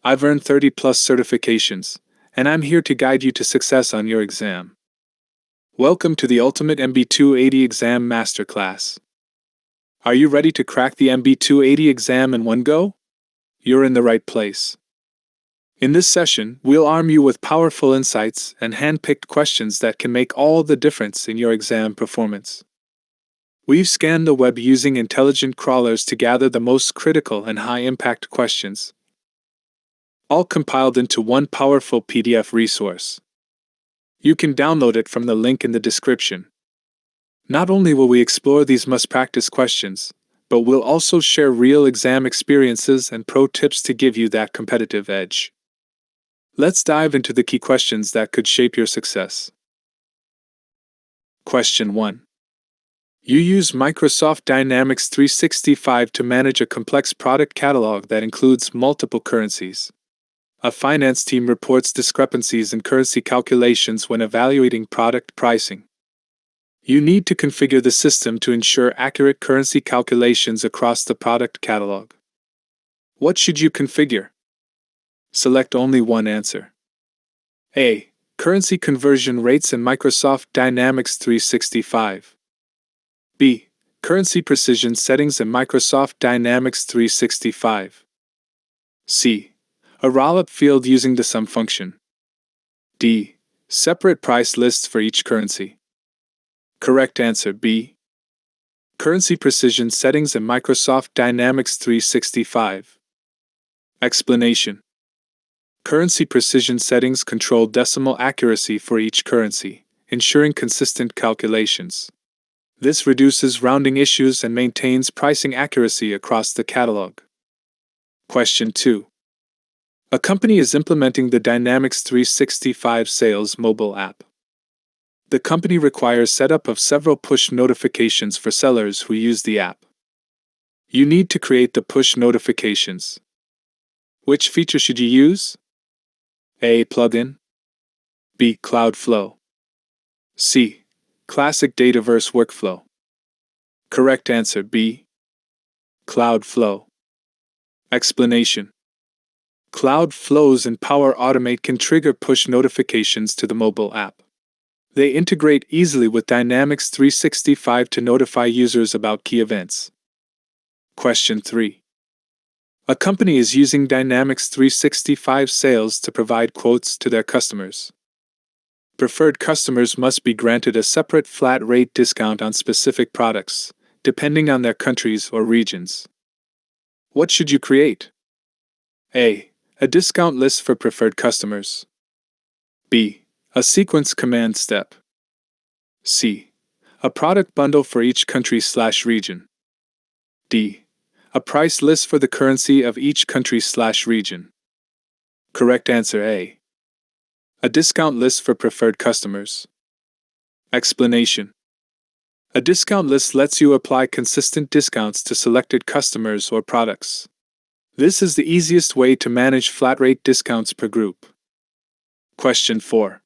I've earned 30 plus certifications, and I'm here to guide you to success on your exam. Welcome to the Ultimate MB-280 Exam Masterclass. Are you ready to crack the MB-280 exam in one go? You're in the right place. In this session, we'll arm you with powerful insights and hand-picked questions that can make all the difference in your exam performance. We've scanned the web using intelligent crawlers to gather the most critical and high-impact questions, all compiled into one powerful PDF resource. You can download it from the link in the description. Not only will we explore these must-practice questions, but we'll also share real exam experiences and pro tips to give you that competitive edge. Let's dive into the key questions that could shape your success. Question 1. You use Microsoft Dynamics 365 to manage a complex product catalog that includes multiple currencies. A finance team reports discrepancies in currency calculations when evaluating product pricing. You need to configure the system to ensure accurate currency calculations across the product catalog. What should you configure? Select only one answer. A. Currency conversion rates in Microsoft Dynamics 365. B. Currency precision settings in Microsoft Dynamics 365. C. A rollup field using the sum function. D. Separate price lists for each currency. Correct answer B. Currency precision settings in Microsoft Dynamics 365. Explanation. Currency precision settings control decimal accuracy for each currency, ensuring consistent calculations. This reduces rounding issues and maintains pricing accuracy across the catalog. Question 2. A company is implementing the Dynamics 365 Sales mobile app. The company requires setup of several push notifications for sellers who use the app. You need to create the push notifications. Which feature should you use? A. Plugin. B. Cloudflow. C. Classic Dataverse Workflow. Correct answer B. Cloudflow. Explanation. Cloudflow's and Power Automate can trigger push notifications to the mobile app. They integrate easily with Dynamics 365 to notify users about key events. Question 3. A company is using Dynamics 365 Sales to provide quotes to their customers. Preferred customers must be granted a separate flat rate discount on specific products, depending on their countries or regions. What should you create? A. A discount list for preferred customers. B. A sequence command step. C. A product bundle for each country/region. D. A price list for the currency of each country/region. Correct answer A. A discount list for preferred customers. Explanation. A discount list lets you apply consistent discounts to selected customers or products. This is the easiest way to manage flat rate discounts per group. Question 4.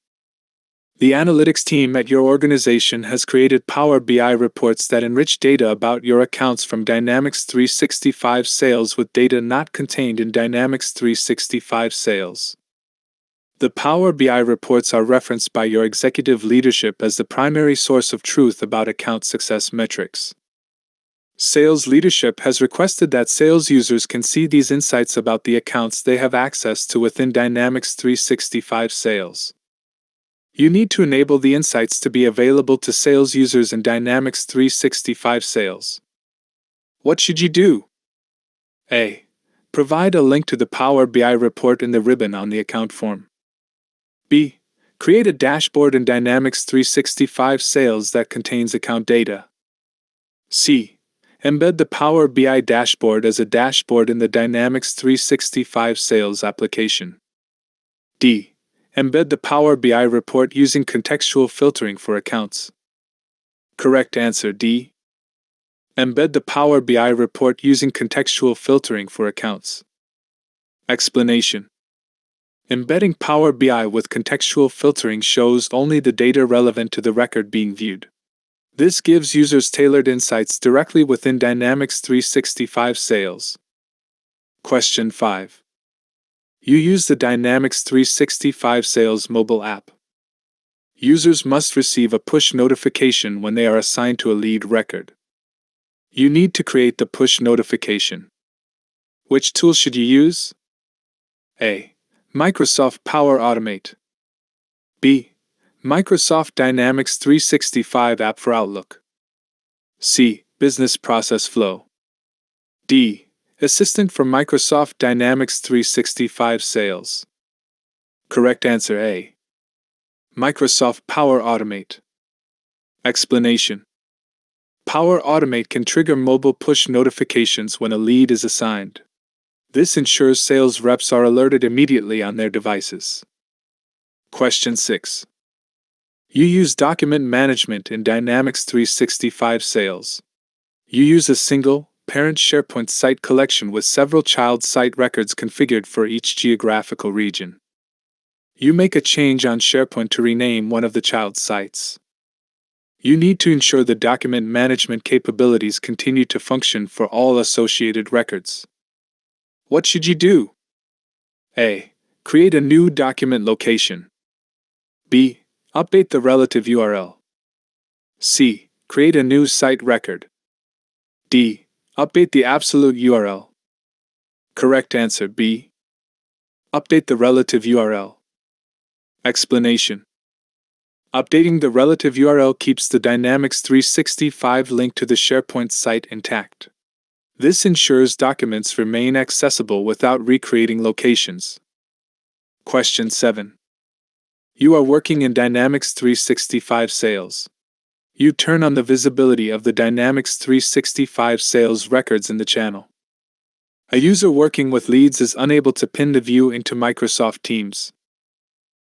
The analytics team at your organization has created Power BI reports that enrich data about your accounts from Dynamics 365 Sales with data not contained in Dynamics 365 Sales. The Power BI reports are referenced by your executive leadership as the primary source of truth about account success metrics. Sales leadership has requested that sales users can see these insights about the accounts they have access to within Dynamics 365 Sales. You need to enable the insights to be available to sales users in Dynamics 365 Sales. What should you do? A. Provide a link to the Power BI report in the ribbon on the account form. B. Create a dashboard in Dynamics 365 Sales that contains account data. C. Embed the Power BI dashboard as a dashboard in the Dynamics 365 Sales application. D. Embed the Power BI report using contextual filtering for accounts. Correct answer D. Embed the Power BI report using contextual filtering for accounts. Explanation. Embedding Power BI with contextual filtering shows only the data relevant to the record being viewed. This gives users tailored insights directly within Dynamics 365 Sales. Question 5. You use the Dynamics 365 Sales mobile app. Users must receive a push notification when they are assigned to a lead record. You need to create the push notification. Which tool should you use? A. Microsoft Power Automate. B. Microsoft Dynamics 365 app for Outlook. C. Business Process Flow. D. Assistant for Microsoft Dynamics 365 Sales. Correct answer A. Microsoft Power Automate. Explanation. Power Automate can trigger mobile push notifications when a lead is assigned. This ensures sales reps are alerted immediately on their devices. Question 6. You use document management in Dynamics 365 Sales. You use a single, parent SharePoint site collection with several child site records configured for each geographical region. You make a change on SharePoint to rename one of the child sites. You need to ensure the document management capabilities continue to function for all associated records. What should you do? A. Create a new document location. B. Update the relative URL. C. Create a new site record. D. Update the absolute URL. Correct answer B. Update the relative URL. Explanation. Updating the relative URL keeps the Dynamics 365 link to the SharePoint site intact. This ensures documents remain accessible without recreating locations. Question 7. You are working in Dynamics 365 Sales. You turn on the visibility of the Dynamics 365 Sales records in the channel. A user working with leads is unable to pin the view into Microsoft Teams.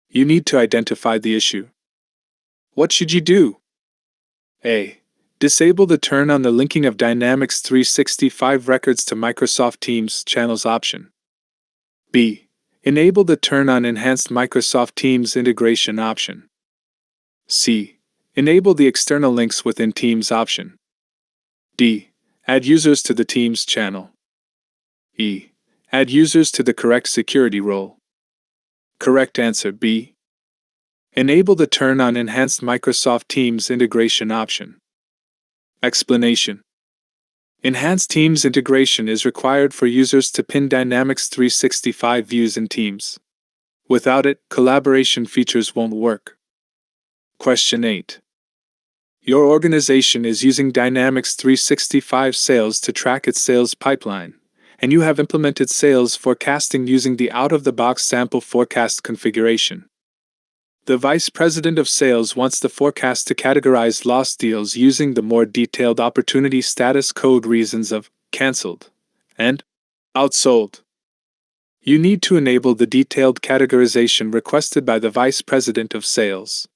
You need to identify the issue. What should you do? A. Disable the turn on the linking of Dynamics 365 records to Microsoft Teams channels option. B. Enable the turn on enhanced Microsoft Teams integration option. C. Enable the external links within Teams option. D. Add users to the Teams channel. E. Add users to the correct security role. Correct answer B. Enable the turn on enhanced Microsoft Teams integration option. Explanation. Enhanced Teams integration is required for users to pin Dynamics 365 views in Teams. Without it, collaboration features won't work. Question 8. Your organization is using Dynamics 365 Sales to track its sales pipeline, and you have implemented sales forecasting using the out-of-the-box sample forecast configuration. The Vice President of Sales wants the forecast to categorize lost deals using the more detailed opportunity status code reasons of canceled and outsold. You need to enable the detailed categorization requested by the Vice President of Sales.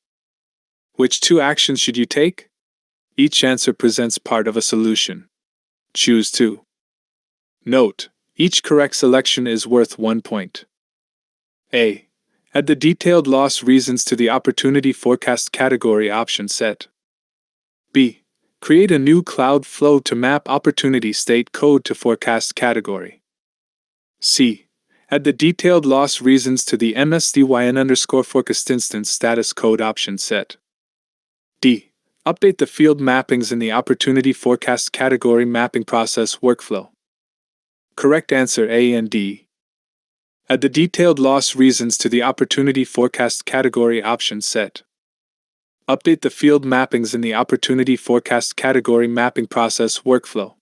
Which two actions should you take? Each answer presents part of a solution. Choose two. Note: each correct selection is worth 1 point. A. Add the detailed loss reasons to the opportunity forecast category option set. B. Create a new cloud flow to map opportunity state code to forecast category. C. Add the detailed loss reasons to the MSDYN_forecast instance status code option set. D. Update the field mappings in the opportunity forecast category mapping process workflow. Correct answer A and D. Add the detailed loss reasons to the opportunity forecast category option set. Update the field mappings in the opportunity forecast category mapping process workflow.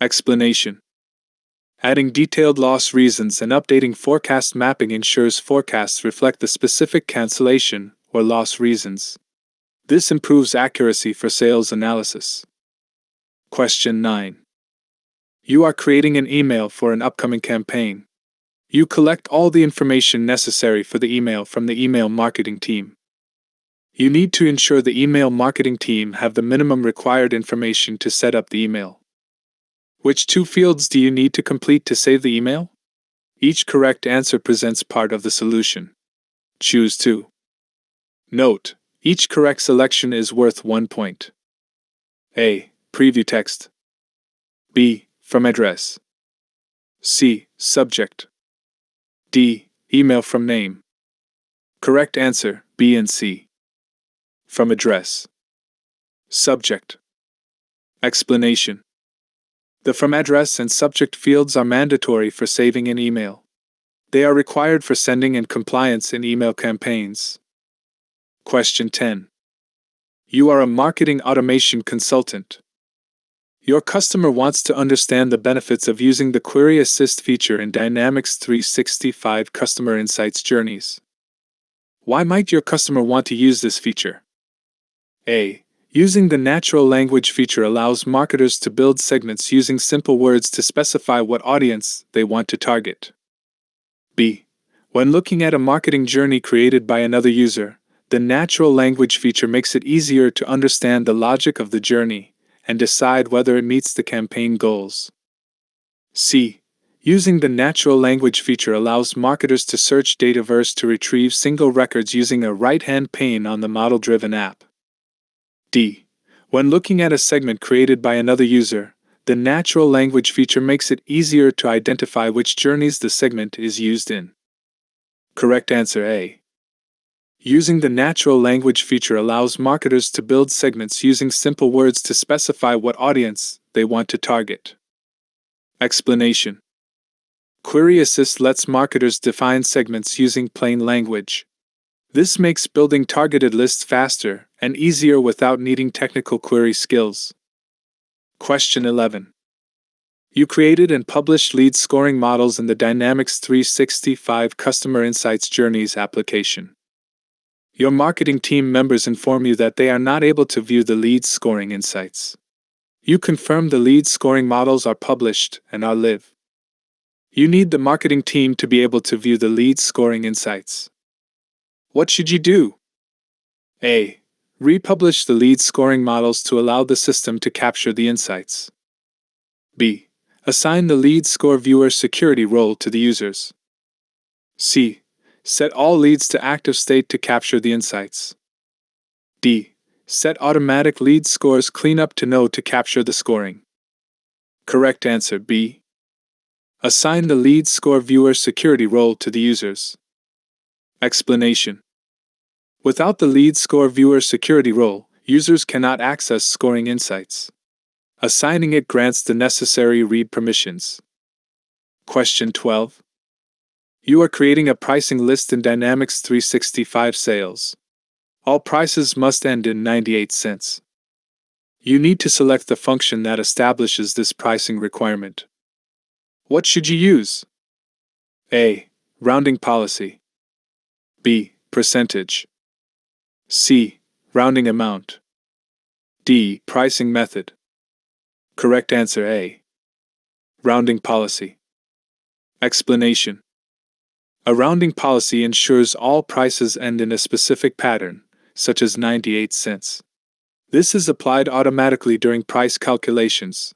Explanation. Adding detailed loss reasons and updating forecast mapping ensures forecasts reflect the specific cancellation or loss reasons. This improves accuracy for sales analysis. Question 9. You are creating an email for an upcoming campaign. You collect all the information necessary for the email from the email marketing team. You need to ensure the email marketing team have the minimum required information to set up the email. Which two fields do you need to complete to save the email? Each correct answer presents part of the solution. Choose two. Note: each correct selection is worth 1 point. A. Preview text. B. From address. C. Subject. D. Email from name. Correct answer, B and C. From address. Subject. Explanation. The from address and subject fields are mandatory for saving an email. They are required for sending and compliance in email campaigns. Question 10. You are a marketing automation consultant. Your customer wants to understand the benefits of using the Query Assist feature in Dynamics 365 Customer Insights journeys. Why might your customer want to use this feature? A. Using the natural language feature allows marketers to build segments using simple words to specify what audience they want to target. B. When looking at a marketing journey created by another user, the natural language feature makes it easier to understand the logic of the journey and decide whether it meets the campaign goals. C. Using the natural language feature allows marketers to search Dataverse to retrieve single records using a right-hand pane on the model-driven app. D. When looking at a segment created by another user, the natural language feature makes it easier to identify which journeys the segment is used in. Correct answer A. Using the natural language feature allows marketers to build segments using simple words to specify what audience they want to target. Explanation. Query Assist lets marketers define segments using plain language. This makes building targeted lists faster and easier without needing technical query skills. Question 11. You created and published lead scoring models in the Dynamics 365 Customer Insights Journeys application. Your marketing team members inform you that they are not able to view the lead scoring insights. You confirm the lead scoring models are published and are live. You need the marketing team to be able to view the lead scoring insights. What should you do? A. Republish the lead scoring models to allow the system to capture the insights. B. Assign the lead score viewer security role to the users. C. Set all leads to active state to capture the insights. D. Set automatic lead scores cleanup to no to capture the scoring. Correct answer B. Assign the lead score viewer security role to the users. Explanation. Without the lead score viewer security role, users cannot access scoring insights. Assigning it grants the necessary read permissions. Question 12. You are creating a pricing list in Dynamics 365 Sales. All prices must end in 98 cents. You need to select the function that establishes this pricing requirement. What should you use? A. Rounding policy. B. Percentage. C. Rounding amount. D. Pricing method. Correct answer A. Rounding policy. Explanation. A rounding policy ensures all prices end in a specific pattern, such as 98 cents. This is applied automatically during price calculations.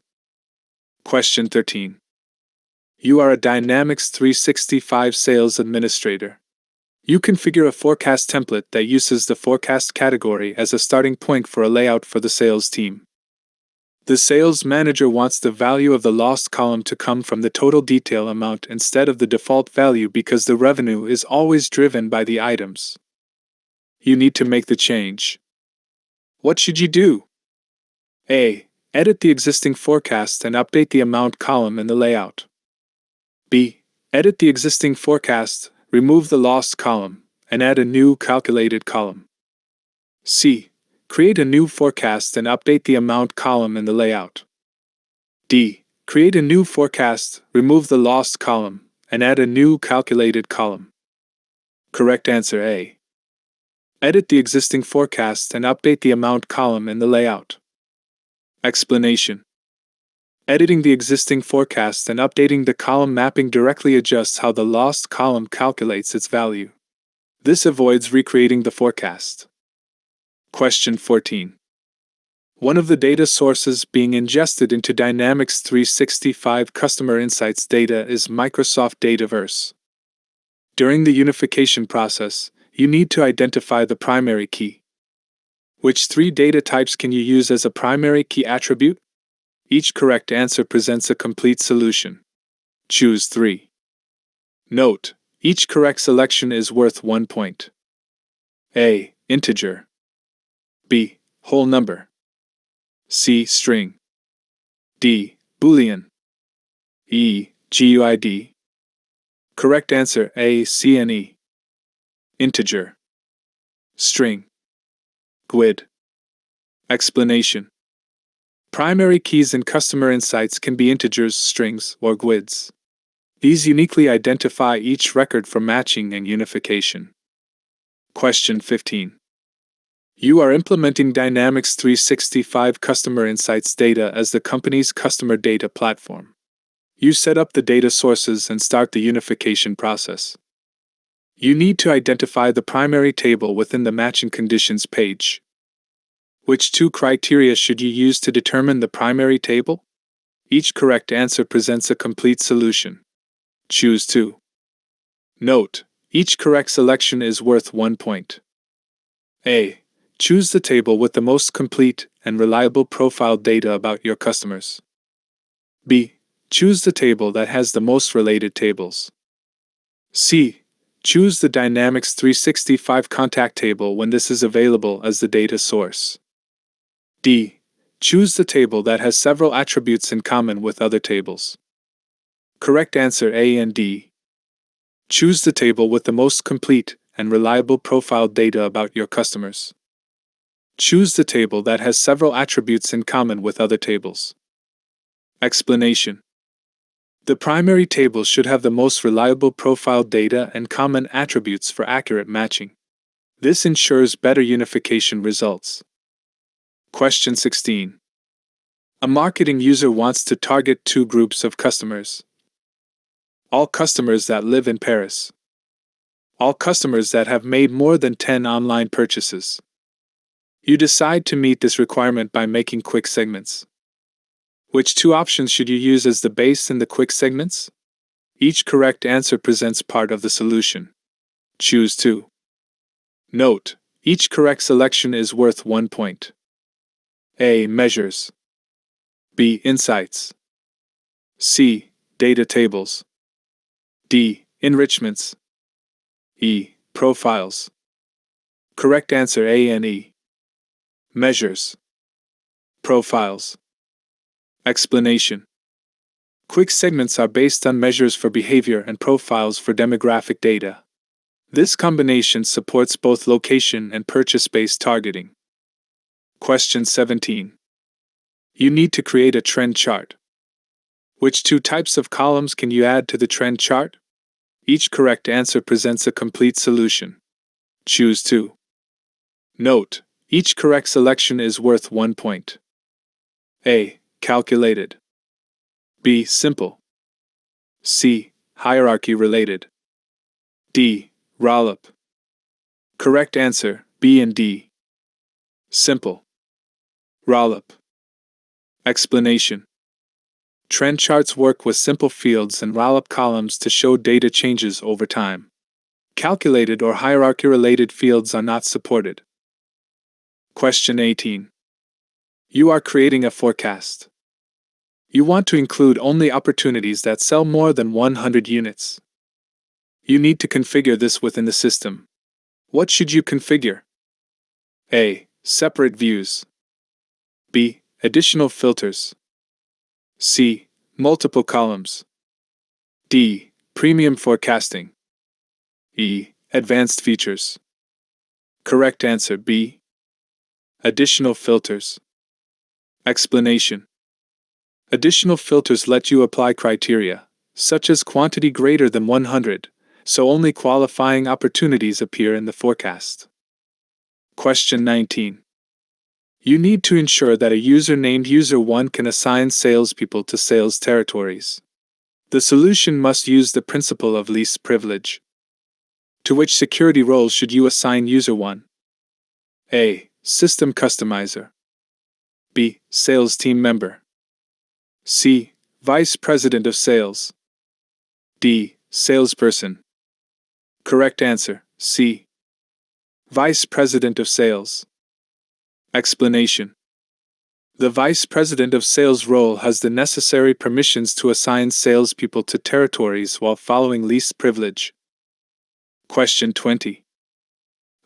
Question 13. You are a Dynamics 365 sales administrator. You configure a forecast template that uses the forecast category as a starting point for a layout for the sales team. The sales manager wants the value of the lost column to come from the total detail amount instead of the default value because the revenue is always driven by the items. You need to make the change. What should you do? A. Edit the existing forecast and update the amount column in the layout. B. Edit the existing forecast, remove the lost column, and add a new calculated column. C. Create a new forecast and update the amount column in the layout. D. Create a new forecast, remove the lost column, and add a new calculated column. Correct answer A. Edit the existing forecast and update the amount column in the layout. Explanation. Editing the existing forecast and updating the column mapping directly adjusts how the lost column calculates its value. This avoids recreating the forecast. Question 14. One of the data sources being ingested into Dynamics 365 Customer Insights data is Microsoft Dataverse. During the unification process, you need to identify the primary key. Which three data types can you use as a primary key attribute? Each correct answer presents a complete solution. Choose 3. Note: Each correct selection is worth 1 point. A. Integer. B. Whole number. C. String. D. Boolean. E. GUID. Correct answer A. C and E. Integer. String. GUID. Explanation. Primary keys in customer insights can be integers, strings, or GUIDs. These uniquely identify each record for matching and unification. Question 15. You are implementing Dynamics 365 Customer Insights data as the company's customer data platform. You set up the data sources and start the unification process. You need to identify the primary table within the matching conditions page. Which two criteria should you use to determine the primary table? Each correct answer presents a complete solution. Choose two. Note: each correct selection is worth 1 point. A. Choose the table with the most complete and reliable profile data about your customers. B. Choose the table that has the most related tables. C. Choose the Dynamics 365 contact table when this is available as the data source. D. Choose the table that has several attributes in common with other tables. Correct answer A and D. Choose the table with the most complete and reliable profile data about your customers. Choose the table that has several attributes in common with other tables. Explanation. The primary table should have the most reliable profile data and common attributes for accurate matching. This ensures better unification results. Question 16. A marketing user wants to target two groups of customers. All customers that live in Paris. All customers that have made more than 10 online purchases. You decide to meet this requirement by making quick segments. Which two options should you use as the base in the quick segments? Each correct answer presents part of the solution. Choose two. Note: each correct selection is worth 1 point. A. Measures. B. Insights. C. Data tables. D. Enrichments. E. Profiles. Correct answer A and E. Measures. Profiles. Explanation. Quick segments are based on measures for behavior and profiles for demographic data. This combination supports both location and purchase-based targeting. Question 17. You need to create a trend chart. Which two types of columns can you add to the trend chart? Each correct answer presents a complete solution. Choose two. Note: each correct selection is worth 1 point. A. Calculated. B. Simple. C. Hierarchy related. D. Roll-up. Correct answer B and D. Simple. Roll-up. Explanation. Trend charts work with simple fields and roll-up columns to show data changes over time. Calculated or hierarchy-related fields are not supported. Question 18. You are creating a forecast. You want to include only opportunities that sell more than 100 units. You need to configure this within the system. What should you configure? A. Separate views. B. Additional filters. C. Multiple columns. D. Premium forecasting. E. Advanced features. Correct answer B. Additional filters. Explanation. Additional filters let you apply criteria, such as quantity greater than 100, so only qualifying opportunities appear in the forecast. Question 19. You need to ensure that a user named User1 can assign salespeople to sales territories. The solution must use the principle of least privilege. To which security roles should you assign User1? A. System customizer. B. Sales team member. C. Vice President of Sales. D. Salesperson. Correct answer C. Vice President of Sales. Explanation. The Vice President of Sales role has the necessary permissions to assign salespeople to territories while following least privilege. Question 20.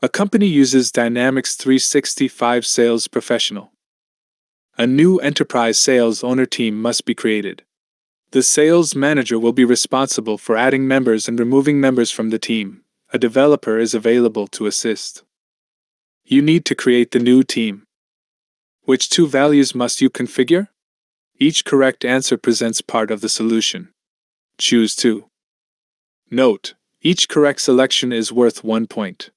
A company uses Dynamics 365 Sales Professional. A new enterprise sales owner team must be created. The sales manager will be responsible for adding members and removing members from the team. A developer is available to assist. You need to create the new team. Which two values must you configure? Each correct answer presents part of the solution. Choose two. Note: each correct selection is worth 1 point.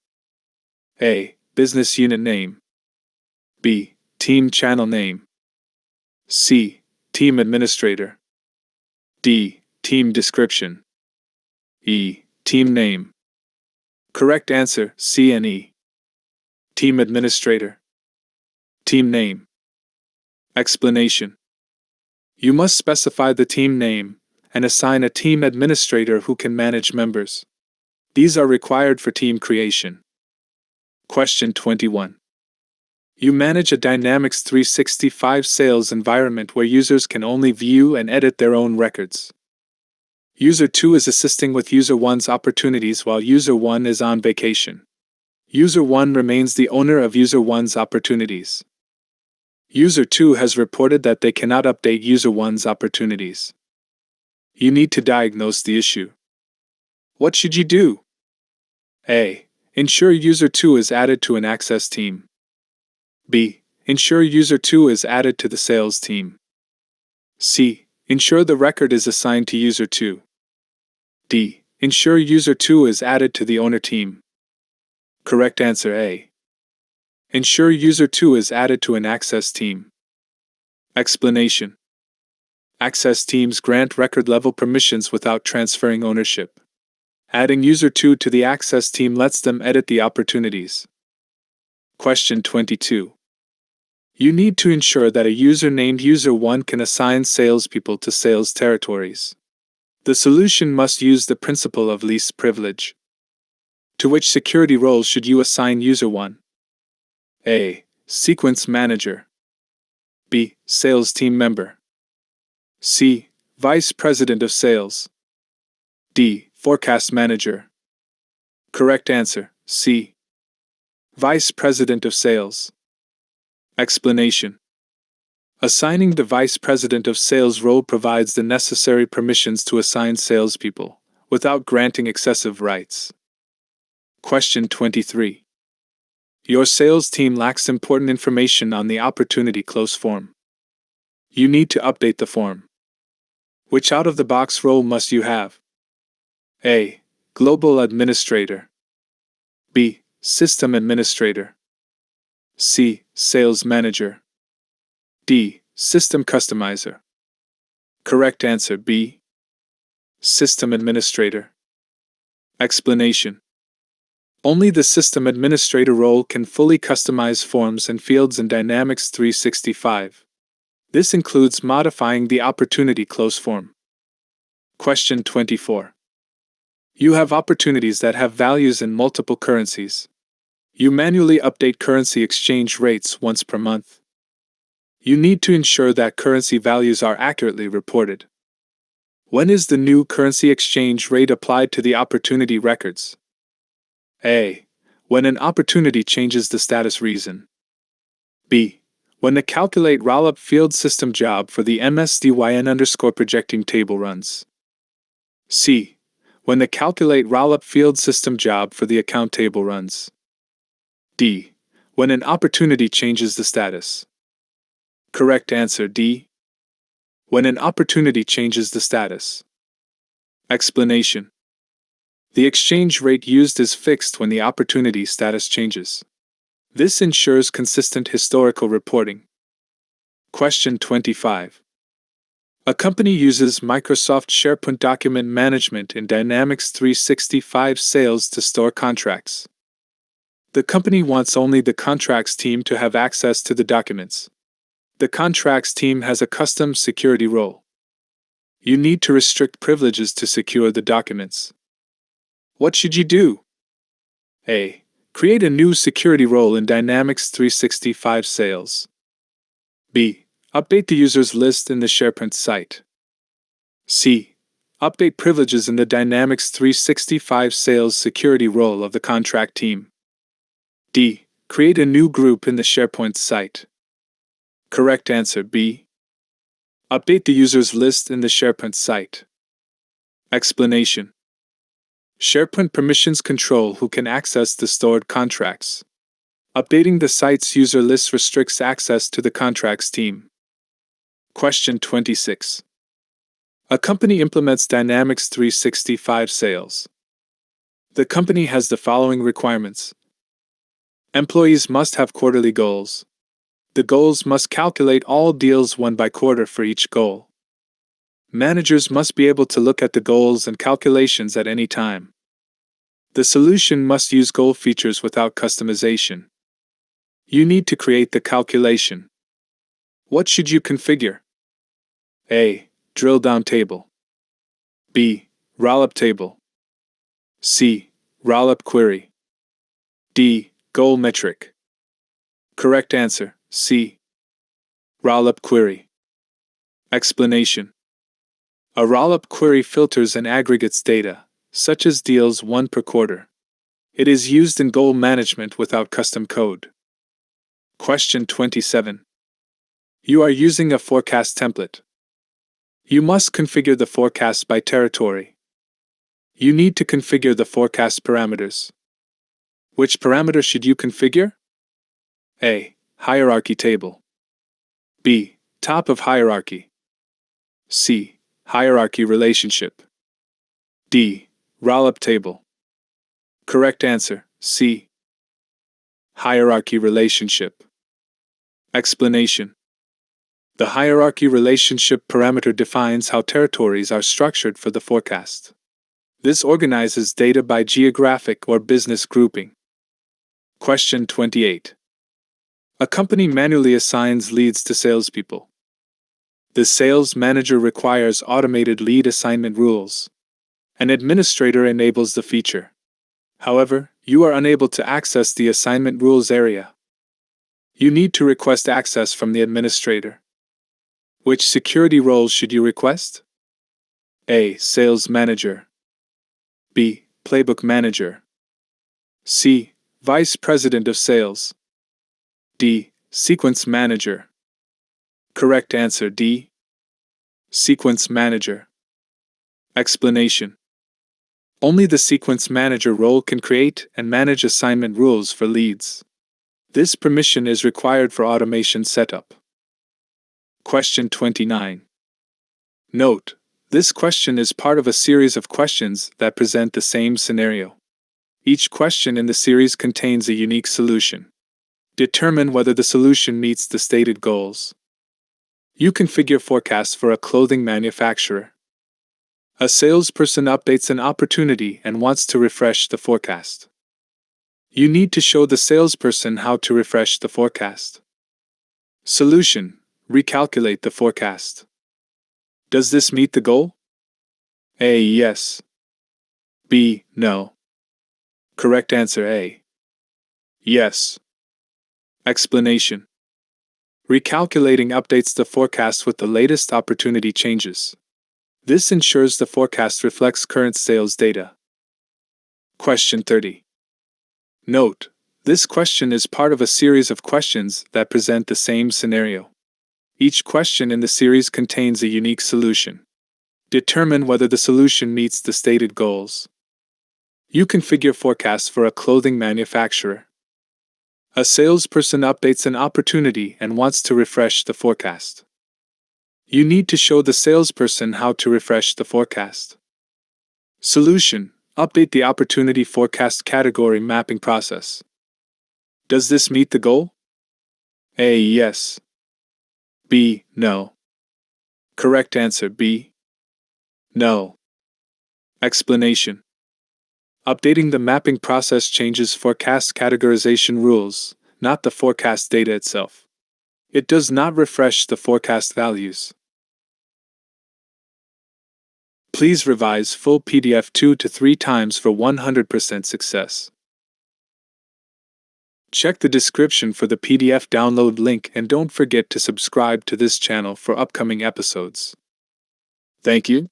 A. Business unit name. B. Team channel name. C. Team administrator. D. Team description. E. Team name. Correct answer: C and E. Team administrator. Team name. Explanation: you must specify the team name and assign a team administrator who can manage members. These are required for team creation. Question 21. You manage a Dynamics 365 sales environment where users can only view and edit their own records. User 2 is assisting with User 1's opportunities while User 1 is on vacation. User 1 remains the owner of User 1's opportunities. User 2 has reported that they cannot update User 1's opportunities. You need to diagnose the issue. What should you do? A. Ensure User 2 is added to an access team. B. Ensure User 2 is added to the sales team. C. Ensure the record is assigned to User 2. D. Ensure User 2 is added to the owner team. Correct answer: A. Ensure User 2 is added to an access team. Explanation: access teams grant record-level permissions without transferring ownership. Adding User 2 to the access team lets them edit the opportunities. Question 22. You need to ensure that a user named User 1 can assign salespeople to sales territories. The solution must use the principle of least privilege. To which security role should you assign User 1? A. Sequence Manager. B. Sales Team Member. C. Vice President of Sales. D. Forecast Manager. Correct answer: C. Vice President of Sales. Explanation: assigning the Vice President of Sales role provides the necessary permissions to assign salespeople, without granting excessive rights. Question 23. Your sales team lacks important information on the opportunity close form. You need to update the form. Which out-of-the-box role must you have? A. Global Administrator. B. System Administrator. C. Sales Manager. D. System Customizer. Correct answer: B. System Administrator. Explanation: only the System Administrator role can fully customize forms and fields in Dynamics 365. This includes modifying the opportunity close form. Question 24. You have opportunities that have values in multiple currencies. You manually update currency exchange rates once per month. You need to ensure that currency values are accurately reported. When is the new currency exchange rate applied to the opportunity records? A. When an opportunity changes the status reason. B. When the calculate rollup field system job for the MSDYN_projecting table runs. C. When the calculate rollup field system job for the account table runs. D. When an opportunity changes the status. Correct answer: D. When an opportunity changes the status. Explanation: the exchange rate used is fixed when the opportunity status changes. This ensures consistent historical reporting. Question 25. A company uses Microsoft SharePoint document management in Dynamics 365 Sales to store contracts. The company wants only the contracts team to have access to the documents. The contracts team has a custom security role. You need to restrict privileges to secure the documents. What should you do? A. Create a new security role in Dynamics 365 Sales. B. Update the users list in the SharePoint site. C. Update privileges in the Dynamics 365 sales security role of the contract team. D. Create a new group in the SharePoint site. Correct answer B. Update the users list in the SharePoint site. Explanation. SharePoint permissions control who can access the stored contracts. Updating the site's user list restricts access to the contracts team. Question 26. A company implements Dynamics 365 sales. The company has the following requirements. Employees must have quarterly goals. The goals must calculate all deals won by quarter for each goal. Managers must be able to look at the goals and calculations at any time. The solution must use goal features without customization. You need to create the calculation. What should you configure? A. Drill down table. B. Rollup table. C. Rollup query. D. Goal metric. Correct answer C. Rollup query. Explanation. A rollup query filters and aggregates data, such as deals won per quarter. It is used in goal management without custom code. Question 27. You are using a forecast template. You must configure the forecast by territory. You need to configure the forecast parameters. Which parameter should you configure? A. Hierarchy table. B. Top of hierarchy. C. Hierarchy relationship. D. Rollup table. Correct answer C. Hierarchy relationship. Explanation. The hierarchy relationship parameter defines how territories are structured for the forecast. This organizes data by geographic or business grouping. Question 28. A company manually assigns leads to salespeople. The sales manager requires automated lead assignment rules. An administrator enables the feature. However, you are unable to access the assignment rules area. You need to request access from the administrator. Which security roles should you request? A. Sales manager. B. Playbook manager. C. Vice president of sales. D. Sequence manager. Correct answer D. Sequence manager. Explanation. Only the sequence manager role can create and manage assignment rules for leads. This permission is required for automation setup. Question 29. Note, this question is part of a series of questions that present the same scenario. Each question in the series contains a unique solution. Determine whether the solution meets the stated goals. You configure forecasts for a clothing manufacturer. A salesperson updates an opportunity and wants to refresh the forecast. You need to show the salesperson how to refresh the forecast. Solution: recalculate the forecast. Does this meet the goal? A. Yes. B. No. Correct answer A. Yes. Explanation. Recalculating updates the forecast with the latest opportunity changes. This ensures the forecast reflects current sales data. Question 30. Note, this question is part of a series of questions that present the same scenario. Each question in the series contains a unique solution. Determine whether the solution meets the stated goals. You configure forecasts for a clothing manufacturer. A salesperson updates an opportunity and wants to refresh the forecast. You need to show the salesperson how to refresh the forecast. Solution: update the opportunity forecast category mapping process. Does this meet the goal? A. Yes. B. No. Correct answer B. No. Explanation. Updating the mapping process changes forecast categorization rules, not the forecast data itself. It does not refresh the forecast values. Please revise full PDF 2 to 3 times for 100% success. Check the description for the PDF download link and don't forget to subscribe to this channel for upcoming episodes. Thank you.